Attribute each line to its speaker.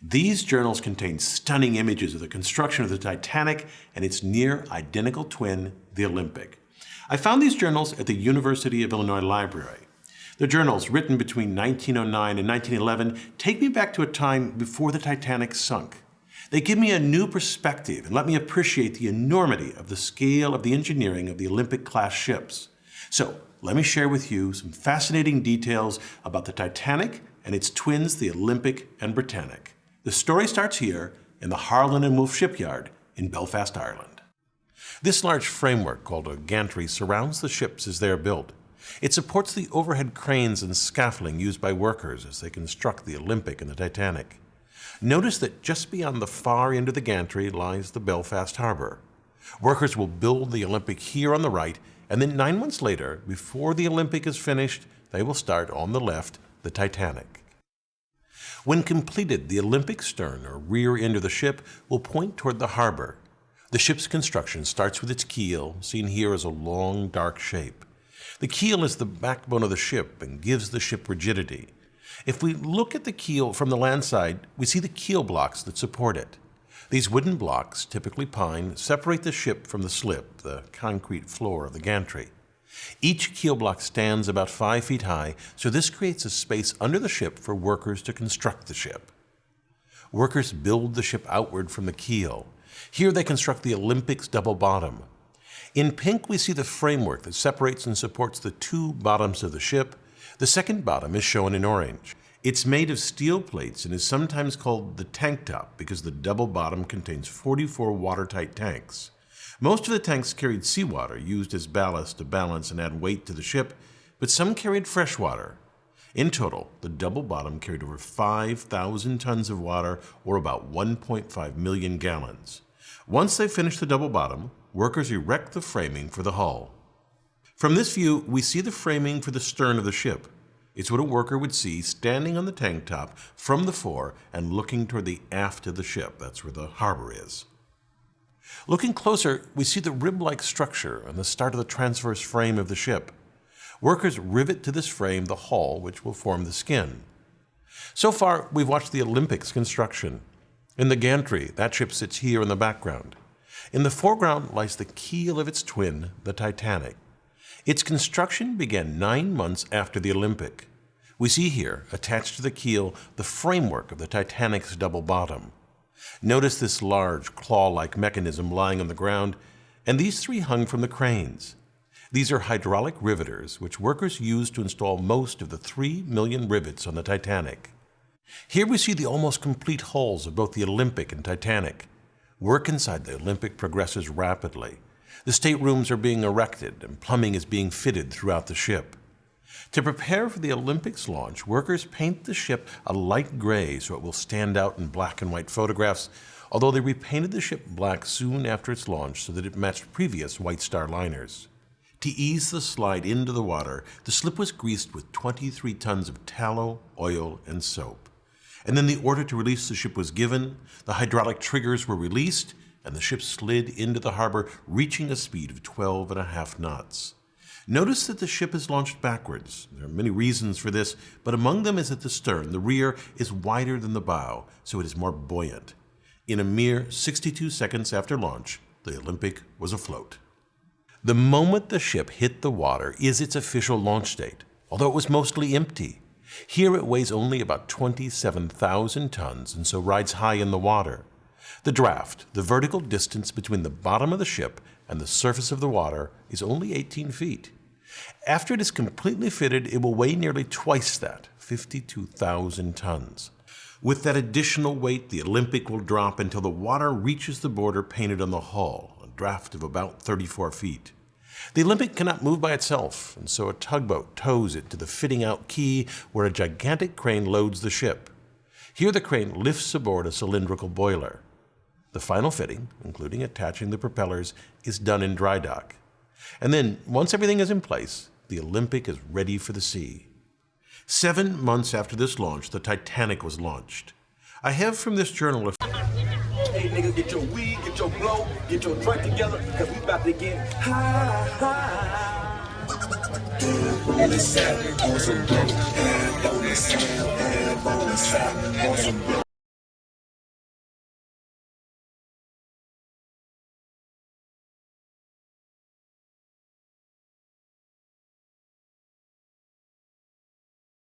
Speaker 1: These journals contain stunning images of the construction of the Titanic and its near-identical twin, the Olympic. I found these journals at the University of Illinois Library. The journals, written between 1909 and 1911, take me back to a time before the Titanic sunk. They give me a new perspective and let me appreciate the enormity of the scale of the engineering of the Olympic-class ships. So, let me share with you some fascinating details about the Titanic and its twins, the Olympic and Britannic. The story starts here in the Harland and Wolff shipyard in Belfast, Ireland. This large framework, called a gantry, surrounds the ships as they are built. It supports the overhead cranes and scaffolding used by workers as they construct the Olympic and the Titanic. Notice that just beyond the far end of the gantry lies the Belfast harbor. Workers will build the Olympic here on the right, and then 9 months later, before the Olympic is finished, they will start on the left the Titanic. When completed, the Olympic stern, or rear end of the ship, will point toward the harbor. The ship's construction starts with its keel, seen here as a long, dark shape. The keel is the backbone of the ship and gives the ship rigidity. If we look at the keel from the land side, we see the keel blocks that support it. These wooden blocks, typically pine, separate the ship from the slip, the concrete floor of the gantry. Each keel block stands about 5 feet high, so this creates a space under the ship for workers to construct the ship. Workers build the ship outward from the keel. Here they construct the Olympic's double bottom. In pink, we see the framework that separates and supports the two bottoms of the ship. The second bottom is shown in orange. It's made of steel plates and is sometimes called the tank top because the double bottom contains 44 watertight tanks. Most of the tanks carried seawater used as ballast to balance and add weight to the ship, but some carried fresh water. In total, the double bottom carried over 5,000 tons of water, or about 1.5 million gallons. Once they finish the double bottom, workers erect the framing for the hull. From this view, we see the framing for the stern of the ship. It's what a worker would see standing on the tank top from the fore and looking toward the aft of the ship. That's where the harbor is. Looking closer, we see the rib-like structure on the start of the transverse frame of the ship. Workers rivet to this frame the hull, which will form the skin. So far, we've watched the Olympic's construction. In the gantry, that ship sits here in the background. In the foreground lies the keel of its twin, the Titanic. Its construction began 9 months after the Olympic. We see here, attached to the keel, the framework of the Titanic's double bottom. Notice this large, claw-like mechanism lying on the ground, and these three hung from the cranes. These are hydraulic riveters, which workers used to install most of the 3 million rivets on the Titanic. Here we see the almost complete hulls of both the Olympic and Titanic. Work inside the Olympic progresses rapidly. The staterooms are being erected, and plumbing is being fitted throughout the ship. To prepare for the Olympic's launch, workers paint the ship a light gray so it will stand out in black and white photographs, although they repainted the ship black soon after its launch so that it matched previous White Star liners. To ease the slide into the water, the slip was greased with 23 tons of tallow, oil, and soap. And then the order to release the ship was given, the hydraulic triggers were released, and the ship slid into the harbor, reaching a speed of 12.5 knots. Notice that the ship is launched backwards. There are many reasons for this, but among them is at the stern. The rear is wider than the bow, so it is more buoyant. In a mere 62 seconds after launch, the Olympic was afloat. The moment the ship hit the water is its official launch date, although it was mostly empty. Here it weighs only about 27,000 tons and so rides high in the water. The draft, the vertical distance between the bottom of the ship and the surface of the water, is only 18 feet. After it is completely fitted, it will weigh nearly twice that, 52,000 tons. With that additional weight, the Olympic will drop until the water reaches the border painted on the hull, a draft of about 34 feet. The Olympic cannot move by itself, and so a tugboat tows it to the fitting out quay where a gigantic crane loads the ship. Here the crane lifts aboard a cylindrical boiler. The final fitting, including attaching the propellers, is done in dry dock. And then, once everything is in place, the Olympic is ready for the sea. 7 months after this launch, the Titanic was launched. I have from this journal a
Speaker 2: Hey niggas, get your weed, get your blow, get your drink together, cause we about to get high. On the side, on some dope, on the side, on some dope.